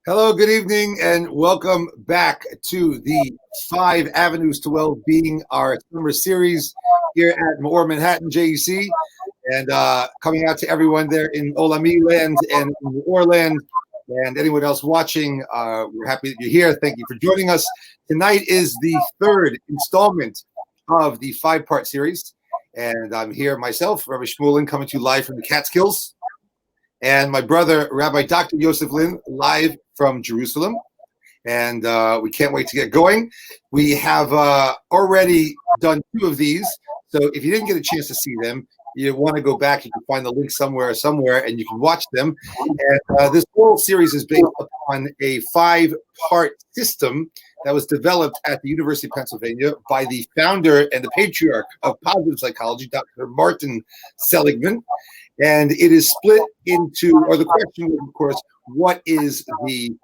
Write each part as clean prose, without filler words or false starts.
Hello, good evening, and welcome back to the 5 Avenues to Well-Being, our summer series here at Maor Manhattan JEC, and coming out to everyone there in Olami land and in Maor land, and anyone else watching. We're happy that you're here. Thank you for joining us. Tonight is the third installment of the 5-part series, and I'm here myself, Rabbi Shmuel, coming to you live from the Catskills, and my brother, Rabbi Dr. Yosef Lynn, live from Jerusalem, and we can't wait to get going. We have already done 2 of these, so if you didn't get a chance to see them, you want to go back, you can find the link somewhere, and you can watch them. And this whole series is based upon a 5-part system that was developed at the University of Pennsylvania by the founder and the patriarch of positive psychology, Dr. Martin Seligman. And it is split into, or the question is, of course, what is the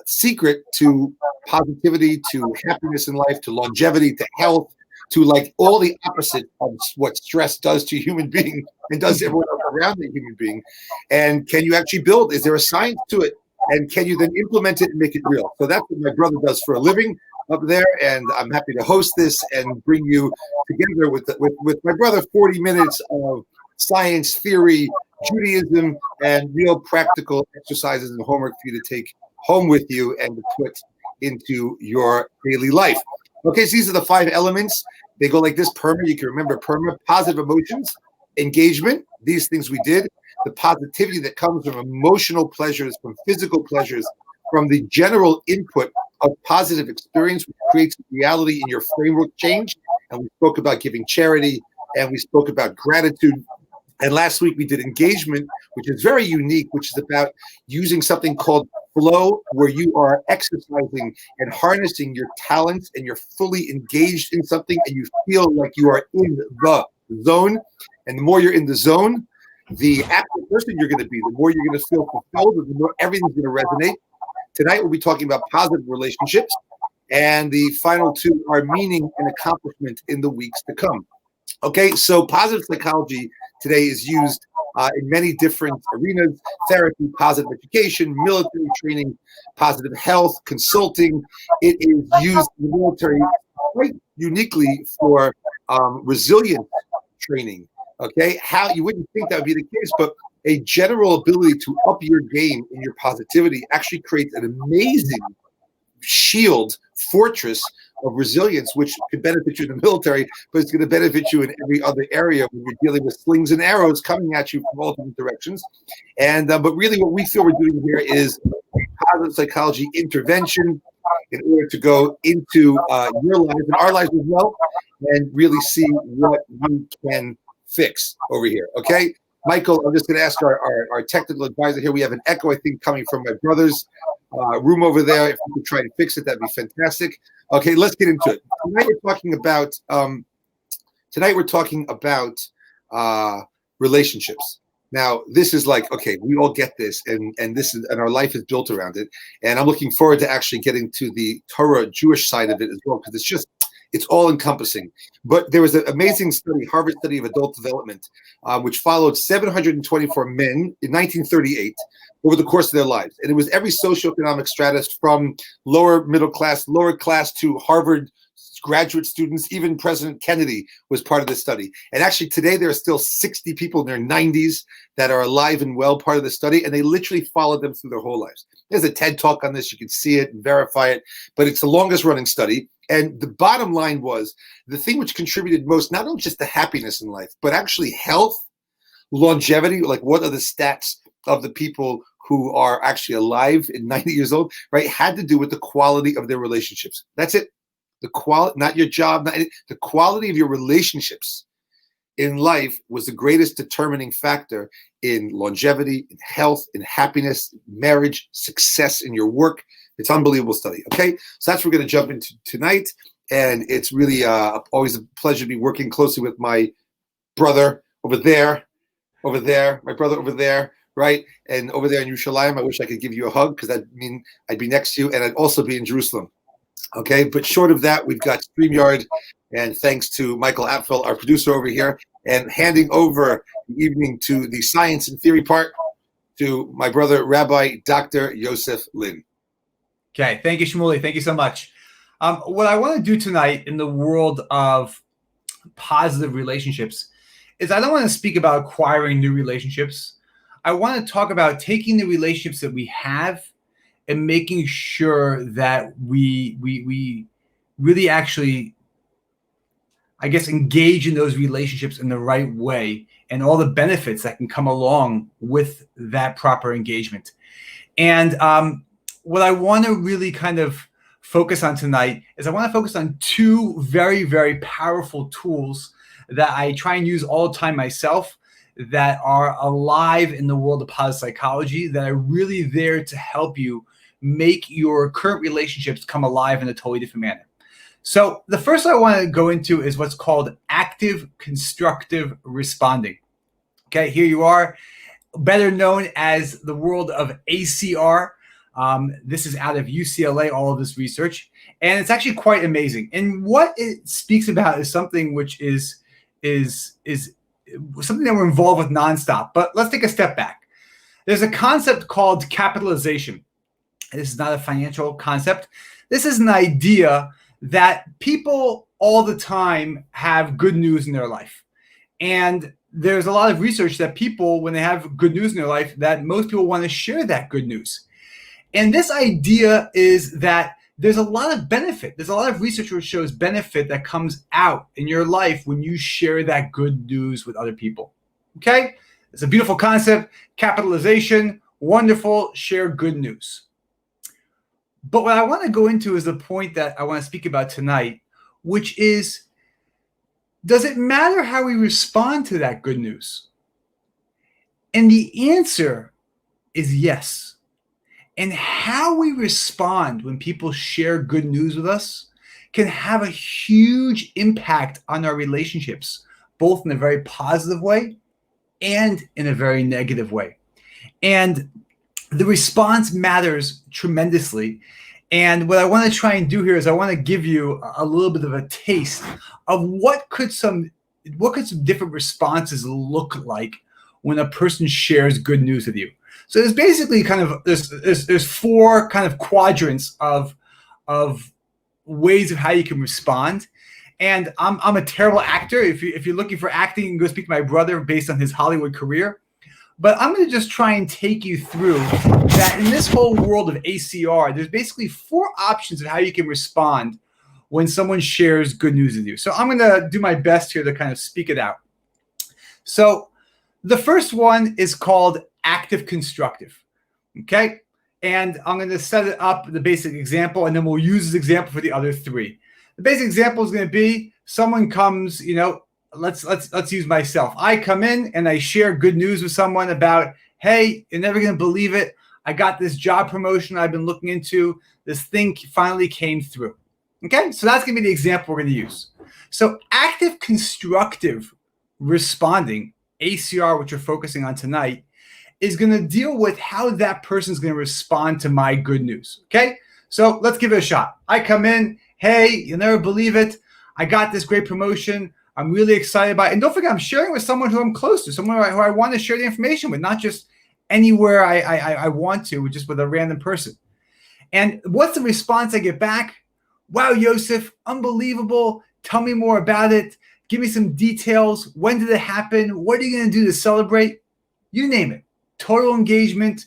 secret to positivity, to happiness in life, to longevity, to health, to like all the opposite of what stress does to a human being and does everyone else around the human being? And can you actually build? Is there a science to it? And can you then implement it and make it real? So that's what my brother does for a living up there, and I'm happy to host this and bring you together with my brother 40 minutes of science, theory, Judaism, and real practical exercises and homework for you to take home with you and to put into your daily life. Okay, so these are the 5 elements. They go like this. PERMA, you can remember PERMA: positive emotions, engagement, these things we did, the positivity that comes from emotional pleasures, from physical pleasures, from the general input of positive experience, which creates reality in your framework change. And we spoke about giving charity, and we spoke about gratitude. And last week we did engagement, which is very unique, which is about using something called flow, where you are exercising and harnessing your talents and you're fully engaged in something and you feel like you are in the zone. And the more you're in the zone, the active person you're going to be, the more you're going to feel fulfilled, and the more everything's going to resonate. Tonight we'll be talking about positive relationships, and the final 2 are meaning and accomplishment in the weeks to come. Okay, so positive psychology today is used in many different arenas: therapy, positive education, military training, positive health, consulting. It is used in the military quite uniquely for resilience training. Okay, how you wouldn't think that would be the case, but a general ability to up your game in your positivity actually creates an amazing shield, fortress of resilience, which could benefit you in the military, but it's going to benefit you in every other area when you're dealing with slings and arrows coming at you from all different directions. And but really what we feel we're doing here is positive psychology intervention in order to go into your lives and our lives as well, and really see what we can fix over here. Okay, Michael, I'm just going to ask our technical advisor here. We have an echo, I think, coming from my brother's room over there. If we could try to fix it, that'd be fantastic. Okay, let's get into it. Tonight we're talking about relationships. Now, this is like, okay, we all get this, and our life is built around it. And I'm looking forward to actually getting to the Torah Jewish side of it as well, because it's all encompassing. But there was an amazing study, Harvard study of adult development, which followed 724 men in 1938 over the course of their lives. And it was every socioeconomic stratus, from lower middle class, lower class, to Harvard graduate students. Even President Kennedy was part of this study. And actually today there are still 60 people in their 90s that are alive and well, part of the study, and they literally followed them through their whole lives. There's a TED talk on this. You can see it and verify it, but it's the longest running study. And the bottom line was the thing which contributed most, not only just to happiness in life, but actually health, longevity, like what are the stats of the people who are actually alive in 90 years old, right, had to do with the quality of their relationships. That's it. The quality, not your job, the quality of your relationships in life was the greatest determining factor in longevity, in health, in happiness, marriage, success in your work. It's an unbelievable study. Okay, so that's what we're going to jump into tonight, and it's really always a pleasure to be working closely with my brother over there, my brother over there, right, and over there in Yerushalayim. I wish I could give you a hug, because that mean I'd be next to you, and I'd also be in Jerusalem. Okay, but short of that, we've got StreamYard, and thanks to Michael Apfel, our producer over here, and handing over the evening to the science and theory part to my brother, Rabbi Dr. Yosef Lynn. Okay, thank you, Shmuel. Thank you so much. What I want to do tonight in the world of positive relationships is I don't want to speak about acquiring new relationships. I want to talk about taking the relationships that we have and making sure that we really actually, I guess, engage in those relationships in the right way and all the benefits that can come along with that proper engagement. And what I want to really kind of focus on tonight is I want to focus on two very, very powerful tools that I try and use all the time myself, that are alive in the world of positive psychology, that are really there to help you make your current relationships come alive in a totally different manner. So the first I want to go into is what's called active constructive responding. Okay, here you are, better known as the world of ACR. This is out of UCLA, all of this research, and it's actually quite amazing. And what it speaks about is something which is something that we're involved with nonstop. But let's take a step back. There's a concept called capitalization. This is not a financial concept. This is an idea that people all the time have good news in their life. And there's a lot of research that people, when they have good news in their life, that most people want to share that good news. And this idea is that there's a lot of benefit. There's a lot of research which shows benefit that comes out in your life when you share that good news with other people. Okay? It's a beautiful concept. Capitalization, wonderful, share good news. But what I want to go into is the point that I want to speak about tonight, which is, does it matter how we respond to that good news? And the answer is yes. And how we respond when people share good news with us can have a huge impact on our relationships, both in a very positive way and in a very negative way. And the response matters tremendously. And what I want to try and do here is I want to give you a little bit of a taste of what could some different responses look like when a person shares good news with you. So there's basically kind of there's four kind of quadrants of ways of how you can respond. And I'm a terrible actor. If you're looking for acting, you can go speak to my brother based on his Hollywood career. But I'm going to just try and take you through that in this whole world of ACR, there's basically four options of how you can respond when someone shares good news with you. So I'm going to do my best here to kind of speak it out. So the first one is called active constructive. Okay? And I'm going to set it up, the basic example, and then we'll use this example for the other three. The basic example is going to be someone comes, let's use myself. I come in and I share good news with someone about, hey, you're never going to believe it. I got this job promotion I've been looking into. This thing finally came through. Okay, so that's going to be the example we're going to use. So active constructive responding, ACR, which we're focusing on tonight, is going to deal with how that person is going to respond to my good news. Okay, so let's give it a shot. I come in, hey, you'll never believe it. I got this great promotion. I'm really excited about it. And don't forget, I'm sharing with someone who I'm close to, someone who I want to share the information with, not just anywhere I want to, just with a random person. And what's the response I get back? Wow, Yosef, unbelievable. Tell me more about it. Give me some details. When did it happen? What are you going to do to celebrate? You name it. Total engagement,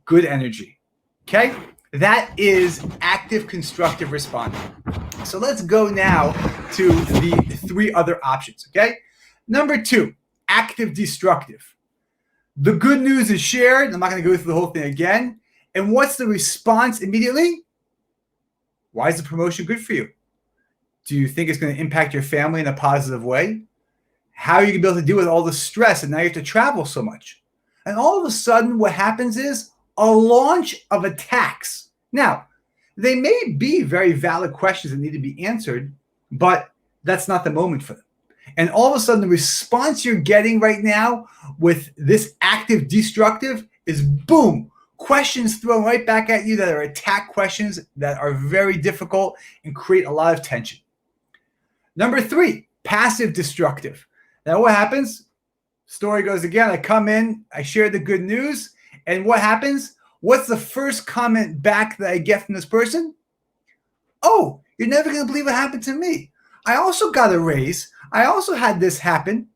good energy. Okay? That is active constructive responding. So let's go now to the three other options, okay? Number two, active destructive. The good news is shared. I'm not going to go through the whole thing again. And what's the response immediately? Why is the promotion good for you? Do you think it's going to impact your family in a positive way? How are you going to be able to deal with all the stress and now you have to travel so much? And all of a sudden, what happens is a launch of attacks. Now, they may be very valid questions that need to be answered, but that's not the moment for them. And all of a sudden, the response you're getting right now with this active destructive is boom, questions thrown right back at you that are attack questions that are very difficult and create a lot of tension. Number three, passive destructive. Now what happens? Story goes again. I come in, I share the good news, and what happens? What's the first comment back that I get from this person? Oh, you're never going to believe what happened to me. I also got a raise. I also had this happen.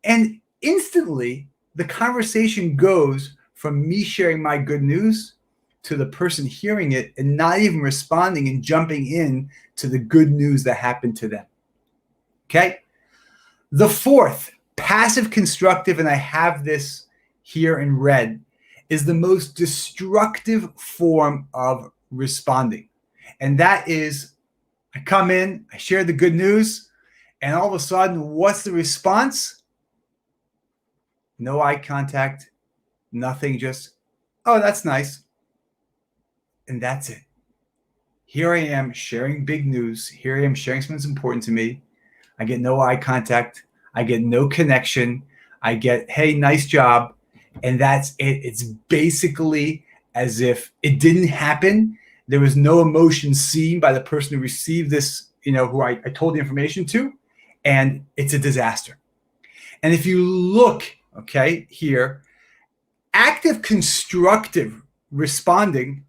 And instantly, the conversation goes from me sharing my good news to the person hearing it and not even responding and jumping in to the good news that happened to them. Okay? The fourth, passive constructive, and I have this here in red, is the most destructive form of responding. And that is, I come in, I share the good news, and all of a sudden, what's the response? No eye contact, nothing, just, oh, that's nice. And that's it. Here I am sharing big news. Here I am sharing something that's important to me. I get no eye contact. I get no connection. I get, hey, nice job. And that's it. It's basically as if it didn't happen. There was no emotion seen by the person who received this, who I told the information to. And it's a disaster. And if you look, okay, here, active constructive responding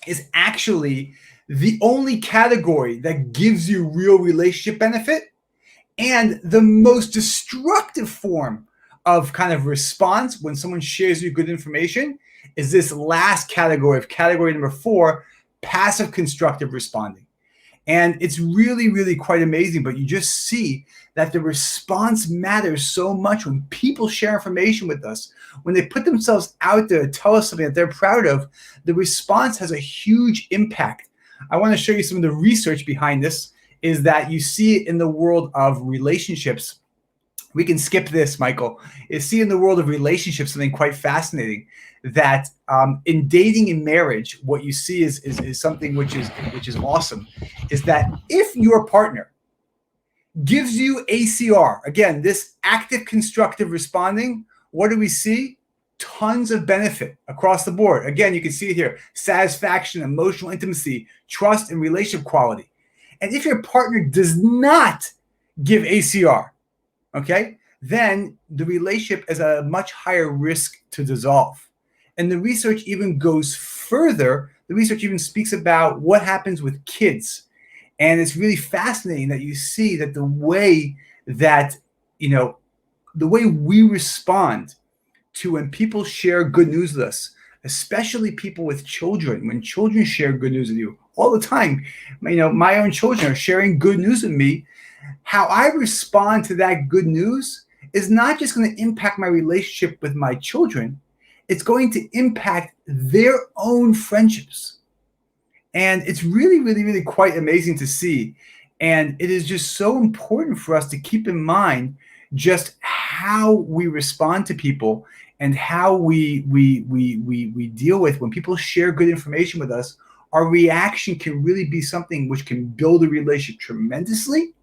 is actually the only category that gives you real relationship benefit, and the most destructive form of kind of response when someone shares you good information is this last category of category number 4, passive constructive responding. And it's really, really quite amazing, but you just see that the response matters so much when people share information with us. When they put themselves out there to tell us something that they're proud of, the response has a huge impact. I want to show you some of the research behind this, is that you see it in the world of relationships. We can skip this, Michael. You see in the world of relationships something quite fascinating, that in dating and marriage, what you see is something which is awesome, is that if your partner gives you ACR, again, this active constructive responding, what do we see? Tons of benefit across the board. Again, you can see it here: satisfaction, emotional intimacy, trust, and relationship quality. And if your partner does not give ACR, okay, then the relationship is at a much higher risk to dissolve. And the research even goes further. The research even speaks about what happens with kids. And it's really fascinating that you see that the way that, the way we respond to when people share good news with us, especially people with children, when children share good news with you all the time, my own children are sharing good news with me. How I respond to that good news is not just going to impact my relationship with my children, it's going to impact their own friendships. And it's really, really, really quite amazing to see. And it is just so important for us to keep in mind just how we respond to people and how we deal with when people share good information with us. Our reaction can really be something which can build a relationship tremendously,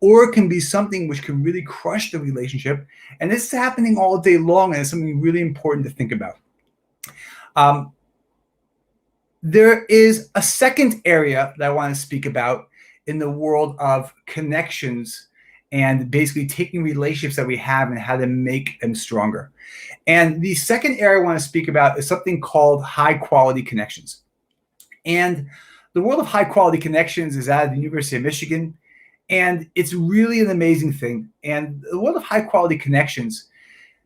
or it can be something which can really crush the relationship. And this is happening all day long, and it's something really important to think about. There is a second area that I want to speak about in the world of connections and basically taking relationships that we have and how to make them stronger. And the second area I want to speak about is something called high quality connections. And the world of high quality connections is out of the University of Michigan. And it's really an amazing thing. And the world of high quality connections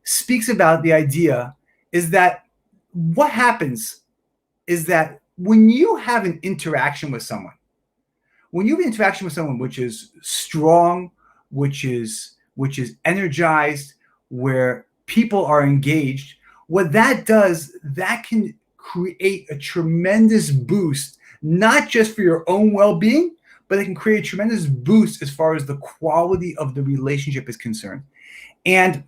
speaks about the idea is that what happens is that when you have an interaction with someone, which is strong, which is energized, where people are engaged, what that does, that can create a tremendous boost, not just for your own well-being, but it can create a tremendous boost as far as the quality of the relationship is concerned. And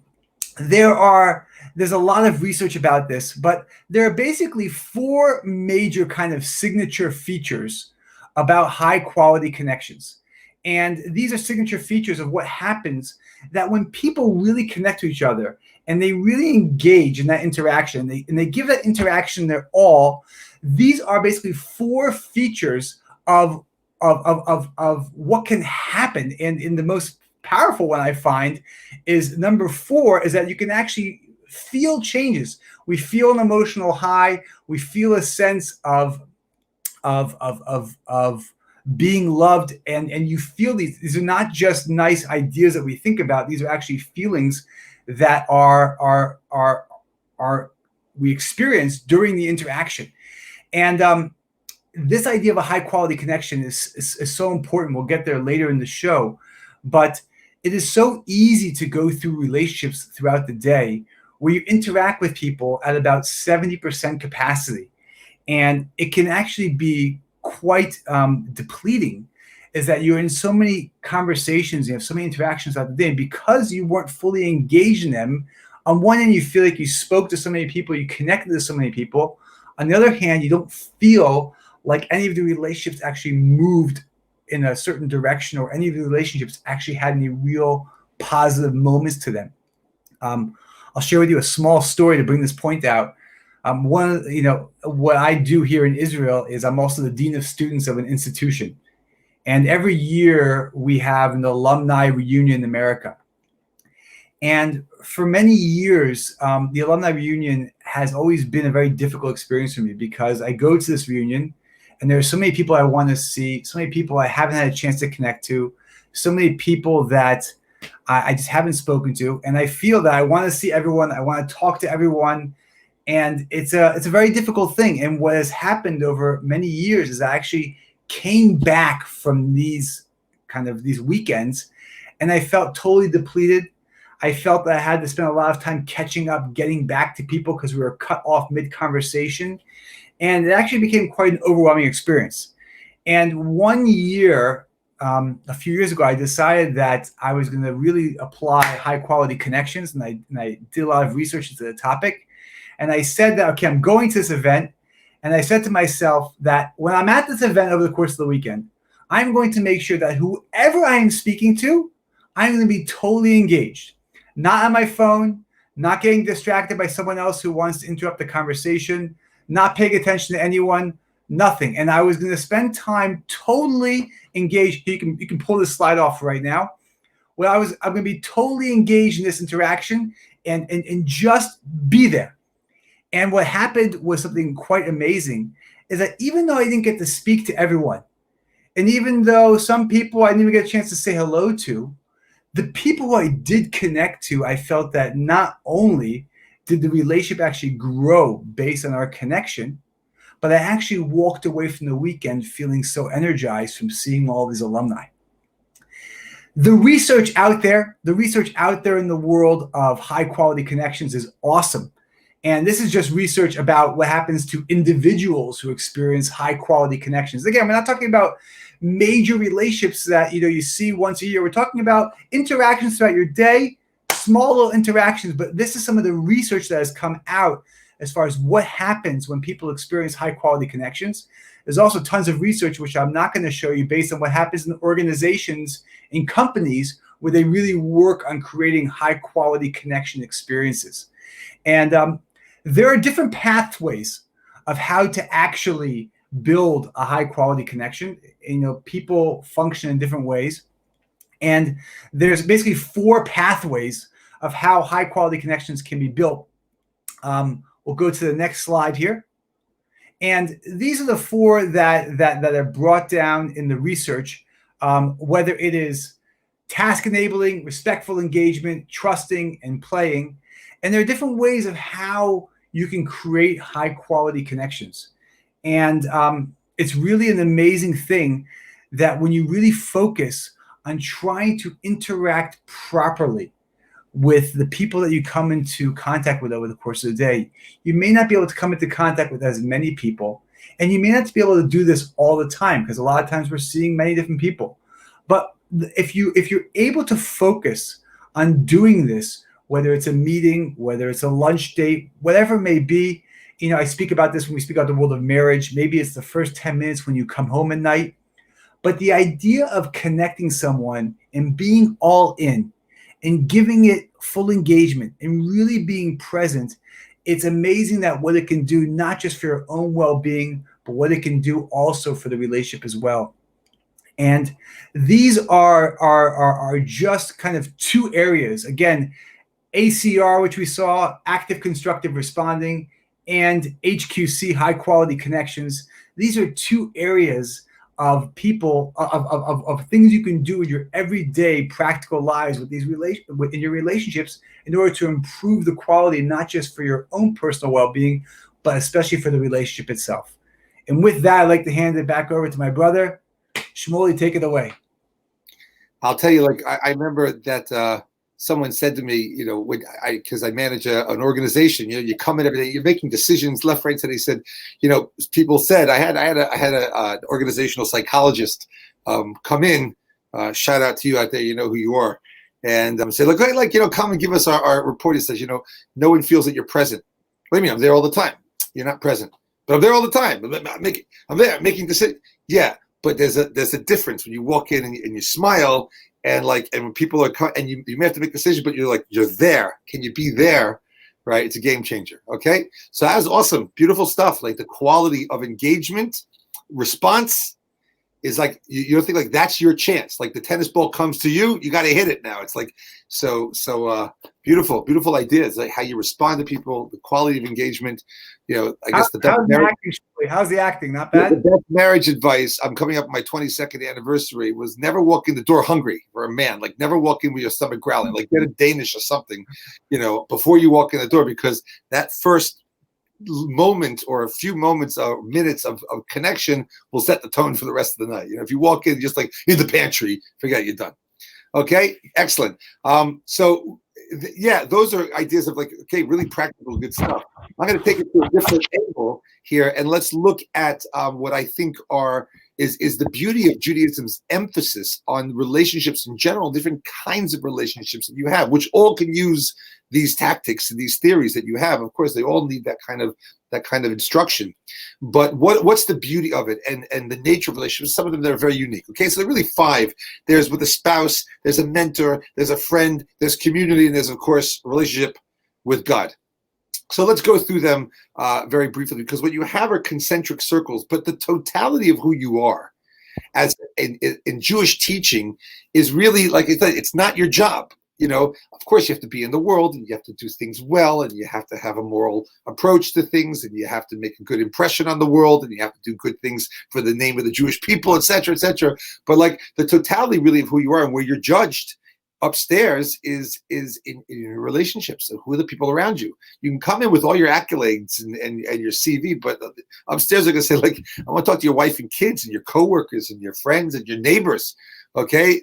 there's a lot of research about this, but there are basically 4 major kind of signature features about high quality connections. And these are signature features of what happens that when people really connect to each other and they really engage in that interaction, and they give that interaction their all, these are basically 4 features of what can happen. And in the most powerful one I find is number 4, is that you can actually feel changes. We feel an emotional high. We feel a sense of being loved, and you feel these are not just nice ideas that we think about. These are actually feelings that are we experience during the interaction. And this idea of a high quality connection is so important. We'll get there later in the show, but it is so easy to go through relationships throughout the day where you interact with people at about 70% capacity. And it can actually be quite depleting, is that you're in so many conversations, you have so many interactions throughout the day, and because you weren't fully engaged in them, on one end, you feel like you spoke to so many people, you connected to so many people. On the other hand, you don't feel like any of the relationships actually moved in a certain direction, or any of the relationships actually had any real positive moments to them. I'll share with you a small story to bring this point out. What I do here in Israel is I'm also the dean of students of an institution. And every year we have an alumni reunion in America. And for many years, the alumni reunion has always been a very difficult experience for me, because I go to this reunion and there are so many people I want to see, so many people I haven't had a chance to connect to, so many people that I just haven't spoken to. And I feel that I want to see everyone, I want to talk to everyone. And it's a very difficult thing. And what has happened over many years is I actually came back from these weekends, and I felt totally depleted. I felt that I had to spend a lot of time catching up, getting back to people, because we were cut off mid-conversation. And it actually became quite an overwhelming experience. And one year, a few years ago, I decided that I was going to really apply high-quality connections, and I did a lot of research into the topic. And I said that, okay, I'm going to this event. And I said to myself that when I'm at this event over the course of the weekend, I'm going to make sure that whoever I am speaking to, I'm going to be totally engaged. Not on my phone, not getting distracted by someone else who wants to interrupt the conversation, not paying attention to anyone, nothing. And I was going to spend time totally engaged. You can pull this slide off right now. I'm going to be totally engaged in this interaction and just be there. And what happened was something quite amazing, is that even though I didn't get to speak to everyone, and even though some people I didn't even get a chance to say hello to, the people who I did connect to, I felt that not only did the relationship actually grow based on our connection, but I actually walked away from the weekend feeling so energized from seeing all these alumni. The research out there in the world of high quality connections is awesome. And this is just research about what happens to individuals who experience high quality connections. Again, we're not talking about major relationships that you see once a year. We're talking about interactions throughout your day, small little interactions. But this is some of the research that has come out as far as what happens when people experience high quality connections. There's also tons of research, which I'm not going to show you, based on what happens in organizations, in companies, where they really work on creating high quality connection experiences. And there are different pathways of how to actually build a high quality connection. People function in different ways. And there's basically 4 pathways of how high quality connections can be built. We'll go to the next slide here. And these are the 4 that are brought down in the research, whether it is task enabling, respectful engagement, trusting, and playing. And there are different ways of how you can create high quality connections. And it's really an amazing thing that when you really focus on trying to interact properly with the people that you come into contact with over the course of the day, you may not be able to come into contact with as many people. And you may not be able to do this all the time, because a lot of times we're seeing many different people. But if you're able to focus on doing this, whether it's a meeting, whether it's a lunch date, whatever it may be, I speak about this when we speak about the world of marriage. Maybe it's the first 10 minutes when you come home at night. But the idea of connecting someone and being all in and giving it full engagement and really being present, it's amazing that what it can do, not just for your own well-being, but what it can do also for the relationship as well. And these are just kind of 2 areas. Again, ACR, which we saw, active constructive responding, and HQC, high quality connections. These are two areas of people of things you can do in your everyday practical lives with these in your relationships in order to improve the quality, not just for your own personal well-being, but especially for the relationship itself. And with that, I'd like to hand it back over to my brother. Shmuel, take it away. I'll tell you, like, I remember that someone said to me, because I manage an organization, you come in every day, you're making decisions left, right, center. He said, people said, I had an organizational psychologist come in, shout out to you out there, you know who you are, and say, look, come and give us our report. He says, no one feels that you're present. What do you mean? I'm there all the time. You're not present, but I'm there all the time. I'm there making decisions. Yeah. But there's a difference when you walk in and you smile and when people are and you may have to make decisions, but you're there. Can you be there? Right? It's a game changer. Okay. So that was awesome. Beautiful stuff. Like the quality of engagement, response is like, you don't think like that's your chance. Like the tennis ball comes to you, you got to hit it now. It's like, so beautiful ideas, like how you respond to people, the quality of engagement. I guess the best how's the acting? Not bad. The best marriage advice. I'm coming up on my 22nd anniversary. Was never walk in the door hungry for a man. Like never walk in with your stomach growling. Like get a Danish or something, before you walk in the door, because that first moment or a few moments or minutes of connection will set the tone for the rest of the night. If you walk in just like in the pantry, forget it, you're done. Okay, excellent. Those are ideas of really practical, good stuff. I'm going to take it to a different angle here, and let's look at what I think is the beauty of Judaism's emphasis on relationships in general, different kinds of relationships that you have, which all can use these tactics and these theories that you have. Of course, they all need that kind of instruction. But what's the beauty of it and the nature of relationships? Some of them that are very unique. Okay, so there are really 5. There's with a spouse, there's a mentor, there's a friend, there's community, and there's, of course, a relationship with God. So let's go through them very briefly, because what you have are concentric circles, but the totality of who you are as in Jewish teaching is really, like I said, it's not your job. Of course, you have to be in the world and you have to do things well, and you have to have a moral approach to things, and you have to make a good impression on the world, and you have to do good things for the name of the Jewish people, et cetera, et cetera. But like the totality really of who you are and where you're judged upstairs is in your relationships. So who are the people around you? You can come in with all your accolades and your CV, but upstairs they're going to say, like, I want to talk to your wife and kids and your coworkers and your friends and your neighbors. Okay,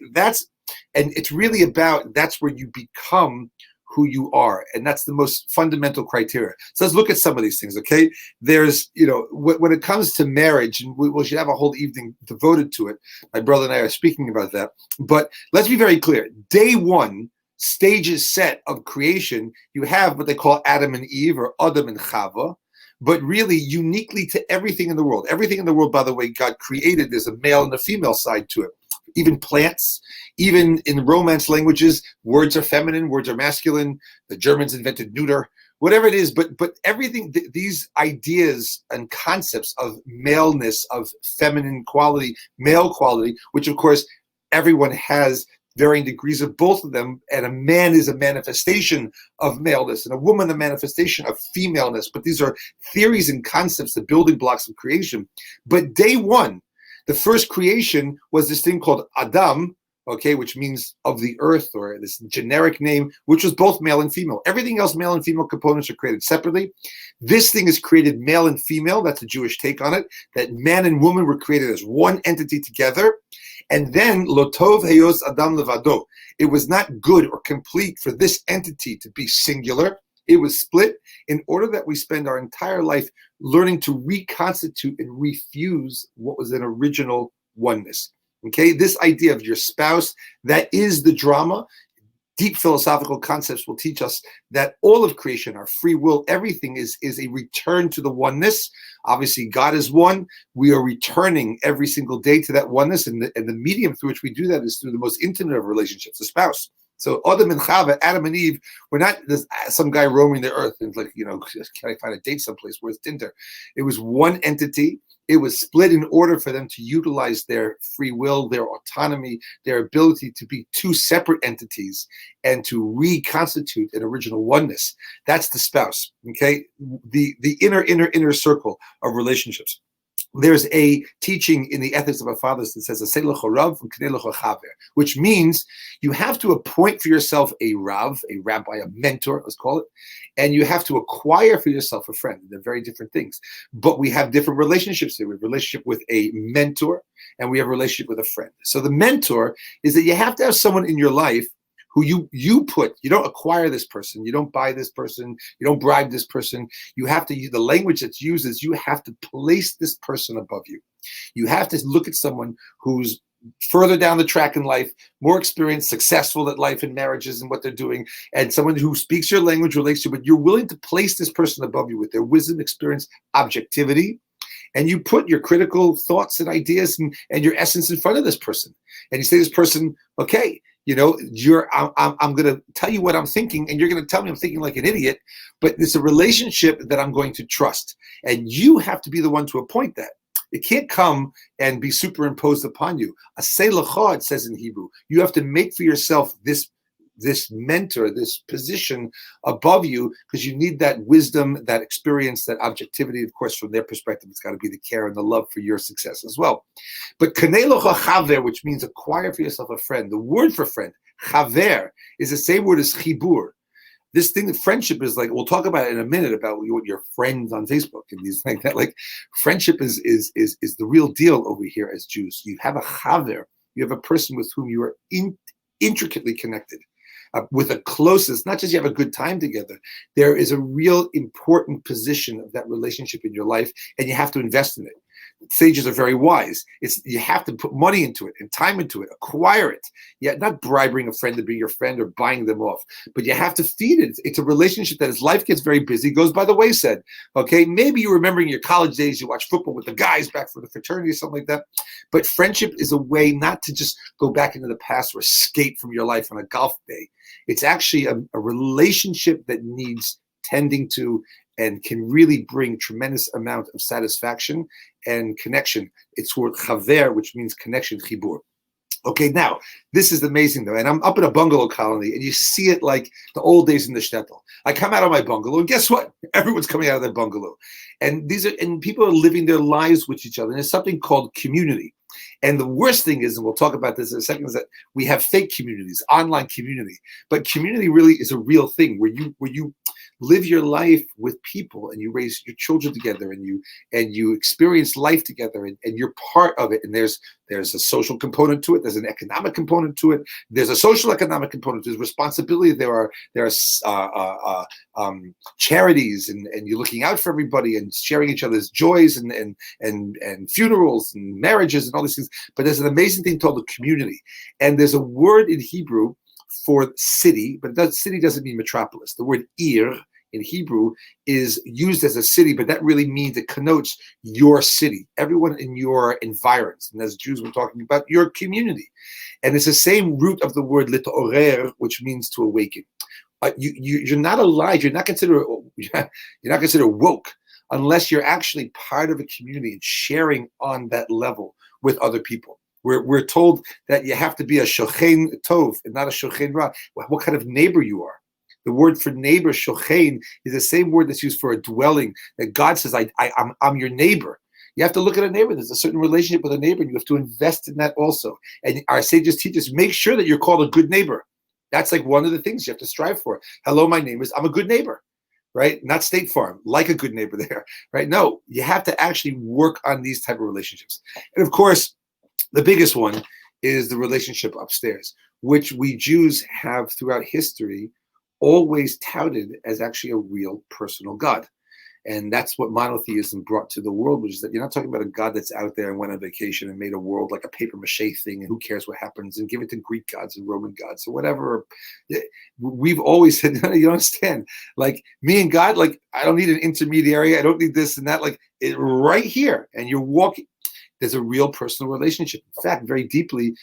and it's really about, that's where you become who you are. And that's the most fundamental criteria. So let's look at some of these things, okay? There's, when it comes to marriage, and we should have a whole evening devoted to it. My brother and I are speaking about that. But let's be very clear. Day one, stages set of creation, you have what they call Adam and Eve, or Adam and Chava. But really, uniquely to everything in the world. Everything in the world, by the way, God created, there's a male and a female side to it. Even plants, even in Romance languages, words are feminine, words are masculine. The Germans invented neuter, whatever it is. But everything, these ideas and concepts of maleness, of feminine quality, male quality, which of course everyone has varying degrees of both of them. And a man is a manifestation of maleness, and a woman a manifestation of femaleness. But these are theories and concepts, the building blocks of creation. But day one, the first creation was this thing called Adam, okay, which means of the earth, or this generic name, which was both male and female. Everything else, male and female components, are created separately. This thing is created male and female. That's a Jewish take on it, that man and woman were created as one entity together. And then, Lo tov heyos Adam levado. It was not good or complete for this entity to be singular. It was split in order that we spend our entire life learning to reconstitute and refuse what was an original oneness. Okay, this idea of your spouse, that is the drama. Deep philosophical concepts will teach us that all of creation, our free will, everything is a return to the oneness. Obviously, God is one. We are returning every single day to that oneness, and the medium through which we do that is through the most intimate of relationships, the spouse. So Adam and Chava, Adam and Eve, we're not some guy roaming the earth and can I find a date someplace? Where's Tinder? It was one entity. It was split in order for them to utilize their free will, their autonomy, their ability to be two separate entities and to reconstitute an original oneness. That's the spouse, okay? The inner circle of relationships. There's a teaching in the ethics of our fathers that says, which means you have to appoint for yourself a rav, a rabbi, a mentor, let's call it, and you have to acquire for yourself a friend. They're very different things. But we have different relationships here. We have a relationship with a mentor, and we have a relationship with a friend. So the mentor is that you have to have someone in your life who you don't acquire this person, you don't buy this person, you don't bribe this person. You have to use the language that's used is you have to place this person above you. You have to look at someone who's further down the track in life, more experienced, successful at life and marriages and what they're doing, and someone who speaks your language, relates to you, but you're willing to place this person above you with their wisdom, experience, objectivity, and you put your critical thoughts and ideas and your essence in front of this person. And you say to this person, okay, I'm going to tell you what I'm thinking, and you're going to tell me I'm thinking like an idiot, but it's a relationship that I'm going to trust. And you have to be the one to appoint that. It can't come and be superimposed upon you. Aseh lecha, it says in Hebrew. You have to make for yourself this mentor, this position above you, because you need that wisdom, that experience, that objectivity. Of course, from their perspective, it's got to be the care and the love for your success as well. But kanei lecha chaver, which means acquire for yourself a friend. The word for friend, chaver, is the same word as chibur. This thing that friendship is like, we'll talk about it in a minute about your friends on Facebook and these things like that. Like friendship is the real deal over here as Jews. You have a chaver, you have a person with whom you are intricately connected. With a closest, not just you have a good time together, there is a real important position of that relationship in your life, and you have to invest in it. Sages are very wise. You have to put money into it and time into it, acquire it. Yeah, not bribing a friend to be your friend or buying them off, but you have to feed it. It's a relationship that as life gets very busy, goes by the wayside. Okay, maybe you remember in your college days, you watch football with the guys back from the fraternity or something like that. But friendship is a way not to just go back into the past or escape from your life on a golf day. It's actually a relationship that needs tending to and can really bring tremendous amount of satisfaction and connection. It's word chaver, which means connection, chibur. Okay, now, this is amazing though, and I'm up in a bungalow colony, and you see it like the old days in the shtetl. I come out of my bungalow, and guess what? Everyone's coming out of their bungalow. And people are living their lives with each other, and there's something called community. And the worst thing is, and we'll talk about this in a second, is that we have fake communities, online community. But community really is a real thing where you live your life with people and you raise your children together and you experience life together and you're part of it. And there's a social component to it. There's an economic component to it. There's a social economic component. There's responsibility. There are charities and you're looking out for everybody and sharing each other's joys and funerals and marriages and all these things. But there's an amazing thing called the community. And there's a word in Hebrew for city, but city doesn't mean metropolis. The word ir in Hebrew is used as a city, but that really means it connotes your city, everyone in your environs. And as Jews, we're talking about your community. And it's the same root of the word litorer, which means to awaken. You're not alive. You're not considered woke unless you're actually part of a community and sharing on that level with other people. We're told that you have to be a shochen tov and not a shochen ra. What kind of neighbor you are. The word for neighbor, shochen, is the same word that's used for a dwelling. That God says, I'm your neighbor. You have to look at a neighbor. There's a certain relationship with a neighbor, and you have to invest in that also. And our sages teach us, make sure that you're called a good neighbor. That's like one of the things you have to strive for. Hello, my neighbors. I'm a good neighbor, right? Not State Farm, like a good neighbor there, right? No, you have to actually work on these type of relationships. And of course, the biggest one is the relationship upstairs, which we Jews have throughout history always touted as actually a real personal God. And that's what monotheism brought to the world, which is that you're not talking about a God that's out there and went on vacation and made a world like a paper mache thing and who cares what happens and give it to Greek gods and Roman gods or whatever. We've always said, no, you don't understand. Like me and God, like I don't need an intermediary. I don't need this and that. Like right here. And you're walking. There's a real personal relationship. In fact, very deeply,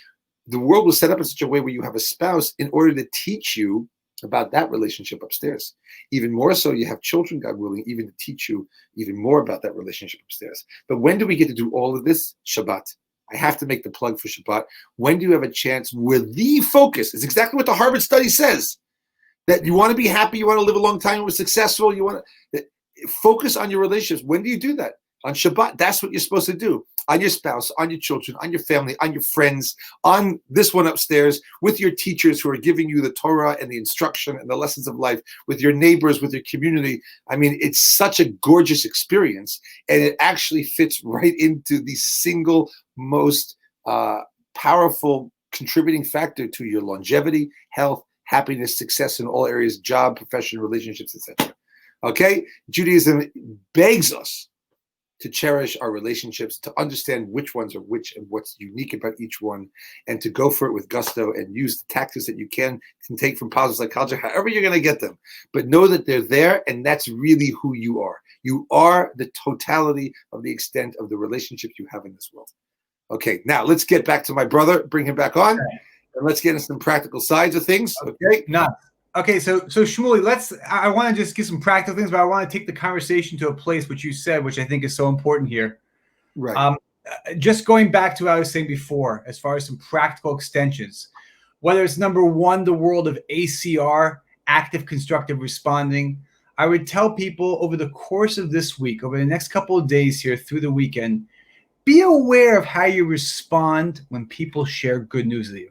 the world was set up in such a way where you have a spouse in order to teach you about that relationship upstairs. Even more so, you have children, God willing, even to teach you even more about that relationship upstairs. But when do we get to do all of this? Shabbat. I have to make the plug for Shabbat. When do you have a chance where the focus is exactly what the Harvard study says, that you want to be happy, you want to live a long time, you want to be successful, you want to focus on your relationships. When do you do that? On Shabbat. That's what you're supposed to do. On your spouse, on your children, on your family, on your friends, on this one upstairs, with your teachers who are giving you the Torah and the instruction and the lessons of life, with your neighbors, with your community. I mean, it's such a gorgeous experience, and it actually fits right into the single most powerful contributing factor to your longevity, health, happiness, success in all areas, job, profession, relationships, etc. Okay? Judaism begs us to cherish our relationships, to understand which ones are which and what's unique about each one, and to go for it with gusto and use the tactics that you can take from positive psychology, however you're going to get them. But know that they're there, and that's really who you are. You are the totality of the extent of the relationships you have in this world. Okay, now let's get back to my brother, bring him back on, and let's get into some practical sides of things. Okay? Okay, so Shmuel, I want to just get some practical things, but I want to take the conversation to a place which you said, which I think is so important here. Right. Just going back to what I was saying before, as far as some practical extensions, whether it's number one, the world of ACR, active constructive responding, I would tell people over the course of this week, over the next couple of days here through the weekend, be aware of how you respond when people share good news with you.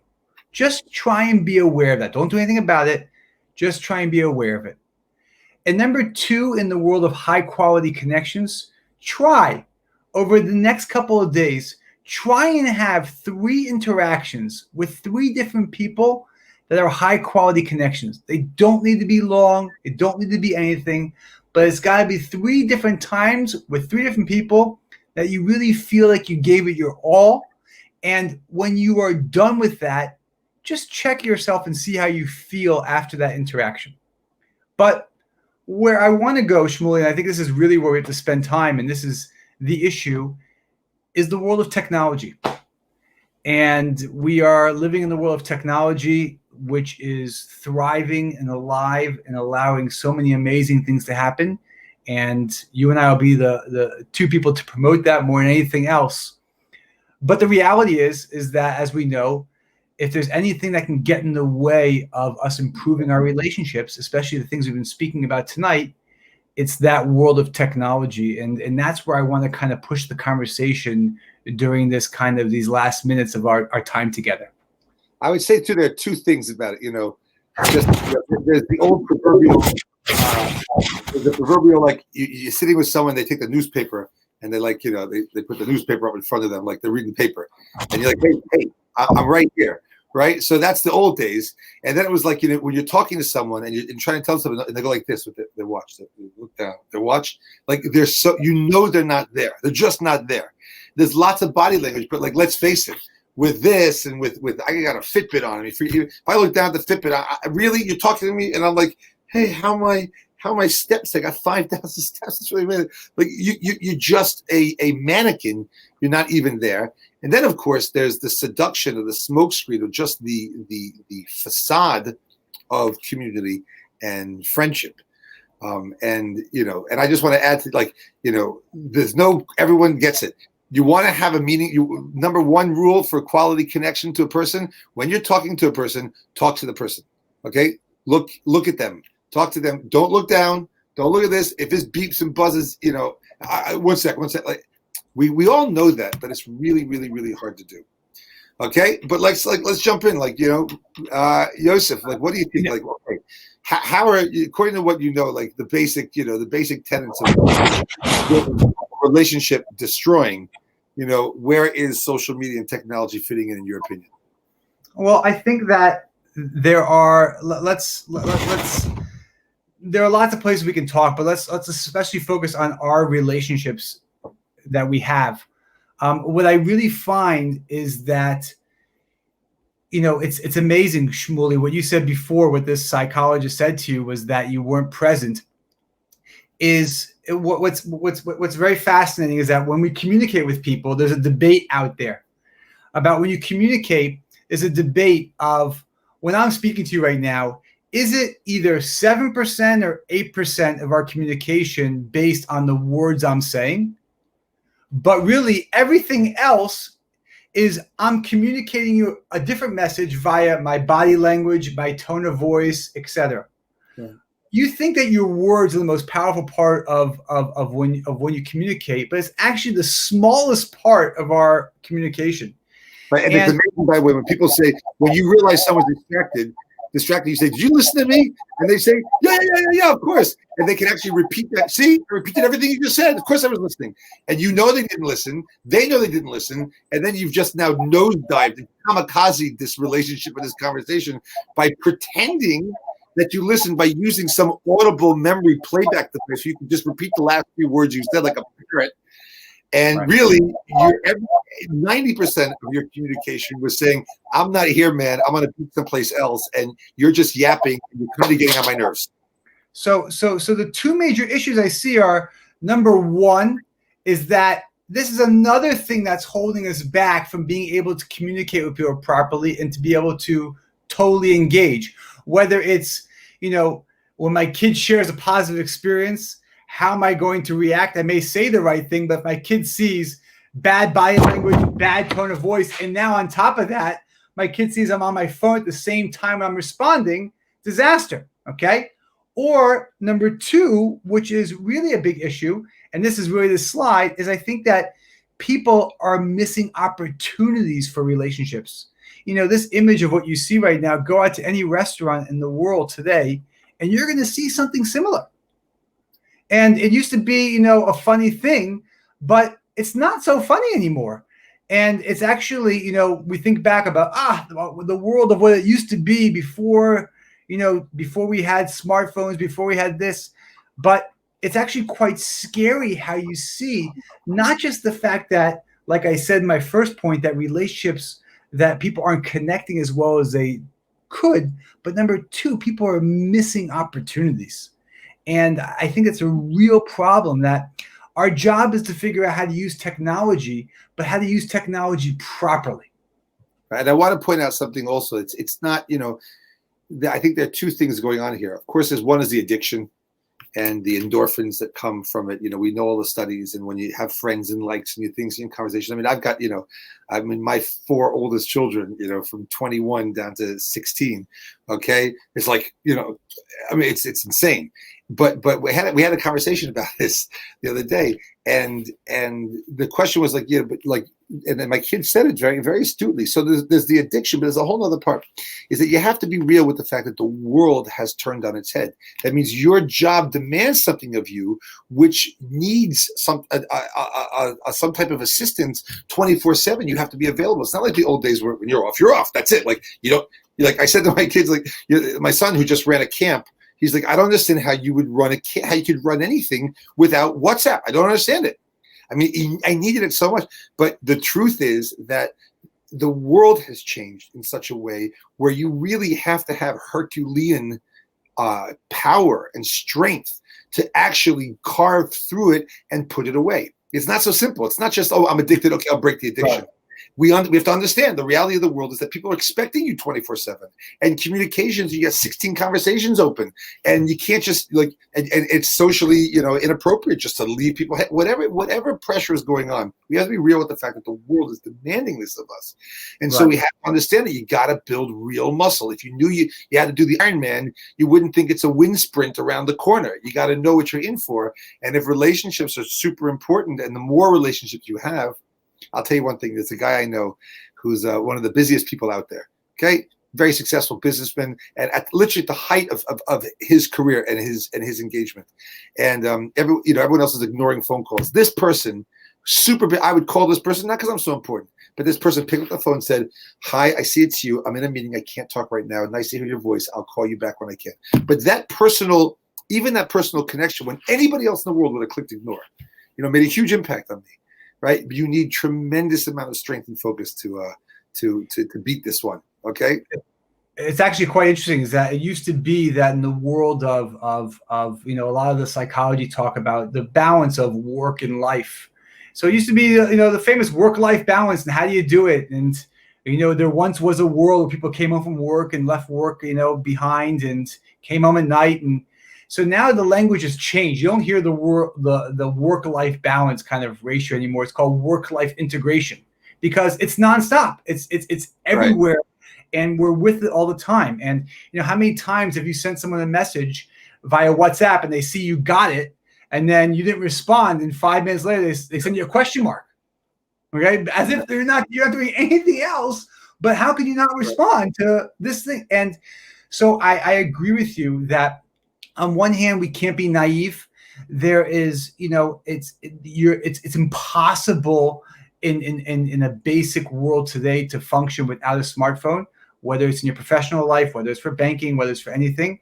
Just try and be aware of that. Don't do anything about it. Just try and be aware of it. And number two, in the world of high quality connections, try over the next couple of days, try and have 3 interactions with 3 different people that are high quality connections. They don't need to be long. They don't need to be anything, but it's got to be 3 different times with 3 different people that you really feel like you gave it your all. And when you are done with that, just check yourself and see how you feel after that interaction. But where I want to go, Shmuel, and I think this is really where we have to spend time, and this is the issue, is the world of technology. And we are living in the world of technology, which is thriving and alive and allowing so many amazing things to happen. And you and I will be the 2 people to promote that more than anything else. But the reality is that, as we know, if there's anything that can get in the way of us improving our relationships, especially the things we've been speaking about tonight, it's that world of technology. And that's where I want to kind of push the conversation during this kind of these last minutes of our time together. I would say, too, there are 2 things about it. There's the old proverbial, like you're sitting with someone, they take the newspaper and they they put the newspaper up in front of them, like they're reading the paper. And you're like, hey, I'm right here. Right. So that's the old days. And then it was like, when you're talking to someone and you're trying to tell them something and they go like this with their watch, they look down, their watch, like they're they're not there. They're just not there. There's lots of body language, but like, let's face it, with this and with I got a Fitbit on. I mean, if I look down at the Fitbit, I really, you're talking to me and I'm like, hey, how are my steps? I got 5,000 steps. It's really amazing. Like you're just a mannequin. You're not even there. And then, of course, there's the seduction of the smokescreen of just the facade of community and friendship. And I just want to add to everyone gets it. You want to have a meeting. Number 1 rule for quality connection to a person: when you're talking to a person, talk to the person. Okay, look at them, talk to them. Don't look down. Don't look at this. If this beeps and buzzes, one sec. Like we all know that, but it's really, really, really hard to do. Okay, but let's jump in. Yosef, what do you think? How are, according to what the basic tenets of relationship destroying? Where is social media and technology fitting in your opinion? Well, I think that there are there are lots of places we can talk, but let's especially focus on our relationships that we have. What I really find is that, it's amazing, Shmuley, what you said before, what this psychologist said to you was that you weren't present. What's very fascinating is that when we communicate with people, there's a debate out there about when you communicate. There's a debate of, when I'm speaking to you right now, is it either 7% or 8% of our communication based on the words I'm saying? But really, everything else is I'm communicating you a different message via my body language, my tone of voice, etc. Yeah. You think that your words are the most powerful part of when you communicate, but it's actually the smallest part of our communication. Right. And it's amazing, by the way, when people say, when you realize someone's distracted, you say, did you listen to me? And they say, yeah, of course. And they can actually repeat that. See, I repeated everything you just said. Of course I was listening. And you know they didn't listen. They know they didn't listen. And then you've just now nosedived and kamikaze this relationship or this conversation by pretending that you listened, by using some audible memory playback device. So you can just repeat the last few words you said like a parrot. And really, 90% of your communication was saying, I'm not here, man. I'm going to be someplace else. And you're just yapping and you're kind of getting on my nerves. So the two major issues I see are, number one is that this is another thing that's holding us back from being able to communicate with people properly and to be able to totally engage. Whether it's, when my kid shares a positive experience, how am I going to react? I may say the right thing, but if my kid sees bad body language, bad tone of voice, and now on top of that, my kid sees I'm on my phone at the same time I'm responding, disaster, okay? Or number two, which is really a big issue, and this is really the slide, is I think that people are missing opportunities for relationships. This image of what you see right now, go out to any restaurant in the world today, and you're going to see something similar. And it used to be, a funny thing, but it's not so funny anymore. And it's actually, we think back about the world of what it used to be before we had smartphones, before we had this. But it's actually quite scary how you see not just the fact that, like I said in my first point, that relationships, that people aren't connecting as well as they could, but number two, people are missing opportunities. And I think it's a real problem that our job is to figure out how to use technology, but how to use technology properly. And I want to point out something also. It's not, I think there are two things going on here. Of course, there's one is the addiction and the endorphins that come from it. We know all the studies, and when you have friends and likes and things in conversation. I mean, I've got, my 4 oldest children, from 21 down to 16. Okay. It's like, it's insane. But we had a conversation about this the other day, and the question was like, and then my kid said it very, very astutely. So there's the addiction, but there's a whole other part, is that you have to be real with the fact that the world has turned on its head. That means your job demands something of you, which needs some type of assistance 24/7. You have to be available. It's not like the old days where when you're off. That's it. Like like I said to my kids, like my son who just ran a camp. He's like, I don't understand how you would how you could run anything without WhatsApp. I don't understand it. I mean, I needed it so much. But the truth is that the world has changed in such a way where you really have to have Herculean power and strength to actually carve through it and put it away. It's not so simple. It's not just, I'm addicted. Okay, I'll break the addiction. Right. We have to understand the reality of the world is that people are expecting you 24/7, and communications, you get 16 conversations open, and you can't just and it's socially, inappropriate just to leave people, whatever pressure is going on. We have to be real with the fact that the world is demanding this of us. And so we have to understand that you got to build real muscle. If you knew you had to do the Ironman, you wouldn't think it's a wind sprint around the corner. You got to know what you're in for. And if relationships are super important, and the more relationships you have, I'll tell you one thing. There's a guy I know who's one of the busiest people out there. Okay, very successful businessman, and literally at the height of his career and his engagement. And everyone else is ignoring phone calls. This person, super big. I would call this person not because I'm so important, but this person picked up the phone and said, "Hi, I see it's you. I'm in a meeting. I can't talk right now. Nice to hear your voice. I'll call you back when I can." But that personal connection, when anybody else in the world would have clicked ignore, made a huge impact on me. Right, you need tremendous amount of strength and focus to beat this one. Okay, it's actually quite interesting. Is that it used to be that in the world of a lot of the psychology talk about the balance of work and life. So it used to be the famous work-life balance, and how do you do it? And There once was a world where people came home from work and left work, behind and came home at night. And so now the language has changed. You don't hear the work-life balance kind of ratio anymore. It's called work-life integration because it's nonstop. It's everywhere. Right. And we're with it all the time. And how many times have you sent someone a message via WhatsApp and they see you got it and then you didn't respond, and 5 minutes later they send you a question mark? Okay, as if you're not doing anything else. But how can you not respond to this thing? And so I agree with you that on one hand we can't be naive. There is, it's impossible in a basic world today to function without a smartphone, whether it's in your professional life, whether it's for banking, whether it's for anything.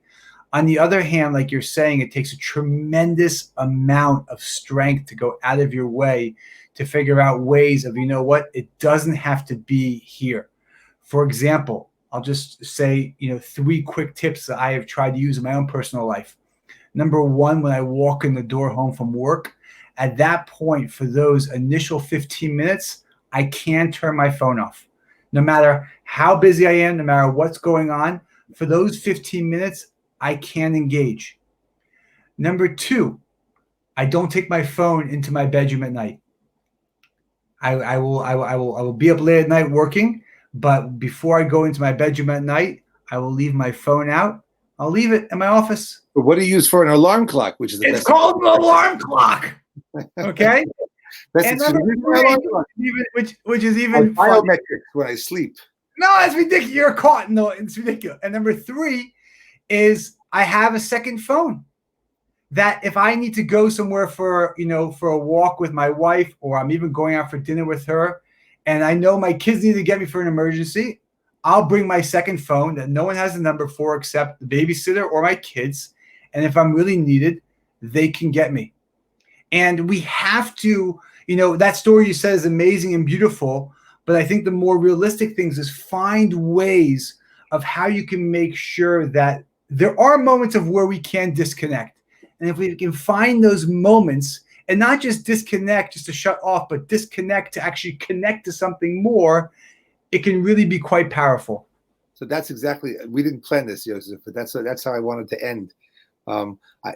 On the other hand, like you're saying, it takes a tremendous amount of strength to go out of your way to figure out ways of, it doesn't have to be here. For example, I'll just say, 3 quick tips that I have tried to use in my own personal life. Number 1, when I walk in the door home from work, at that point, for those initial 15 minutes, I can turn my phone off. No matter how busy I am, no matter what's going on, for those 15 minutes, I can engage. Number 2, I don't take my phone into my bedroom at night. I will be up late at night working, but before I go into my bedroom at night, I will leave my phone out. I'll leave it in my office. But what do you use for an alarm clock? Which is it's called an alarm clock. Okay. And which is even biometrics when I sleep. No, it's ridiculous. You're caught. No, it's ridiculous. And number 3 is I have a second phone that if I need to go somewhere for a walk with my wife, or I'm even going out for dinner with her, and I know my kids need to get me for an emergency, I'll bring my second phone that no one has a number for except the babysitter or my kids. And if I'm really needed, they can get me. And we have to, that story you said is amazing and beautiful, but I think the more realistic things is find ways of how you can make sure that there are moments of where we can disconnect. And if we can find those moments and not just disconnect just to shut off, but disconnect to actually connect to something more, it can really be quite powerful. So that's exactly, we didn't plan this, Yosef, but that's how I wanted to end.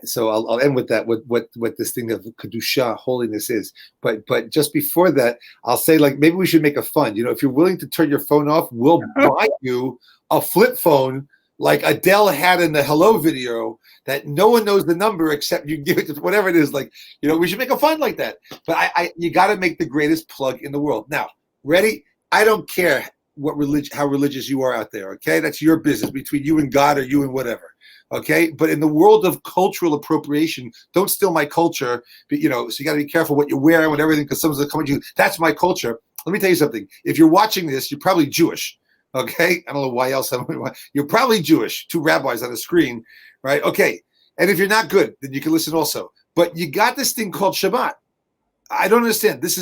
So I'll end with that, what this thing of Kedusha, holiness is. But just before that, I'll say, like, maybe we should make a fund. If you're willing to turn your phone off, we'll buy you a flip phone like Adele had in the Hello video that no one knows the number except you give it to whatever it is. Like, we should make a fund like that. But you got to make the greatest plug in the world. Now, ready? I don't care how religious you are out there. Okay, that's your business between you and God or you and whatever. Okay, but in the world of cultural appropriation, don't steal my culture. So you got to be careful what you wear and everything, because someone's going to come at you. That's my culture. Let me tell you something. If you're watching this, you're probably Jewish. Okay, I don't know why else. You're probably Jewish. 2 rabbis on the screen, right? Okay, and if you're not good, then you can listen also. But you got this thing called Shabbat. I don't understand. This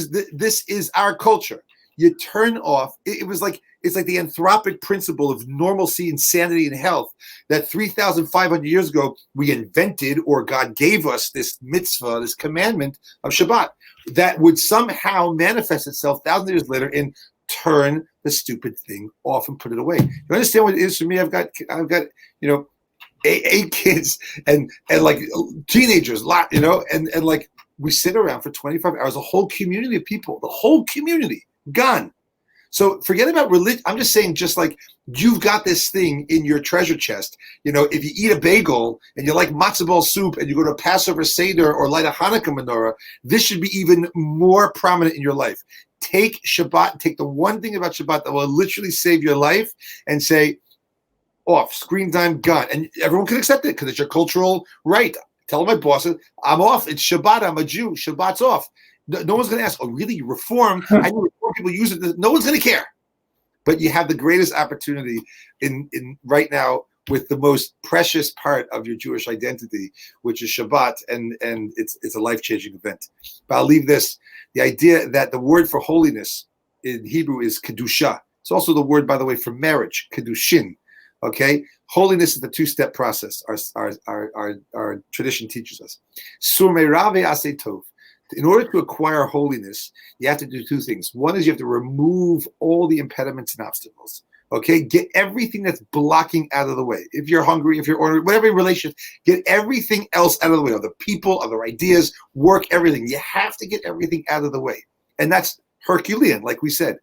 is our culture. You turn off. It's like the anthropic principle of normalcy and sanity and health that 3,500 years ago we invented, or God gave us this mitzvah, this commandment of Shabbat that would somehow manifest itself thousands of years later in turn the stupid thing off and put it away. You understand what it is for me? I've got 8 kids and like teenagers, and like we sit around for 25 hours, a whole community of people, the whole community gone. So forget about religion. I'm just saying, just like you've got this thing in your treasure chest. If you eat a bagel and you like matzo ball soup and you go to a Passover Seder or light a Hanukkah menorah, this should be even more prominent in your life. Take Shabbat, take the one thing about Shabbat that will literally save your life and say, off, screen time, gone. And everyone can accept it because it's your cultural right. Tell my bosses, I'm off. It's Shabbat. I'm a Jew. Shabbat's off. No one's going to ask, oh, really? You reform? I know reform people use it. No one's going to care. But you have the greatest opportunity in right now with the most precious part of your Jewish identity, which is Shabbat, and it's a life-changing event. But I'll leave this. The idea that the word for holiness in Hebrew is Kedusha. It's also the word, by the way, for marriage, Kedushin. Okay? Holiness is the 2-step process our tradition teaches us. Sur me'rave aseh tov. In order to acquire holiness, you have to do two things. One is you have to remove all the impediments and obstacles. Okay, get everything that's blocking out of the way. If you're hungry, if you're ordering, whatever relationship, get everything else out of the way. Other people, other ideas, work, everything. You have to get everything out of the way, and that's Herculean, like we said.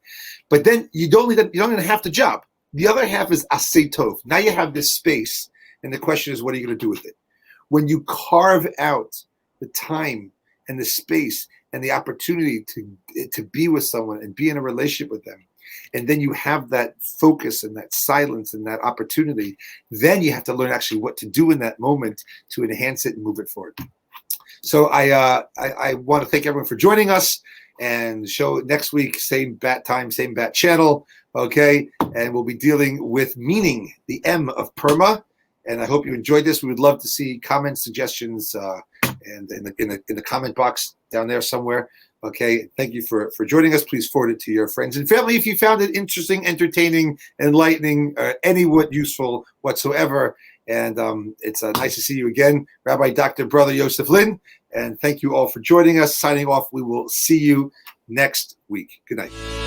But then you don't even half the job. The other half is asay tov. Now you have this space, and the question is, what are you going to do with it? When you carve out the time and the space and the opportunity to be with someone and be in a relationship with them, and then you have that focus and that silence and that opportunity, then you have to learn actually what to do in that moment to enhance it and move it forward. So I want to thank everyone for joining us, and show next week, same bat time, same bat channel, okay? And we'll be dealing with meaning, the M of PERMA. And I hope you enjoyed this. We would love to see comments, suggestions, and in the comment box down there somewhere. Okay, thank you for joining us. Please forward it to your friends and family if you found it interesting, entertaining, enlightening, anywhat useful whatsoever. And it's nice to see you again, Rabbi Dr. Brother Yosef Lynn. And thank you all for joining us. Signing off, we will see you next week. Good night.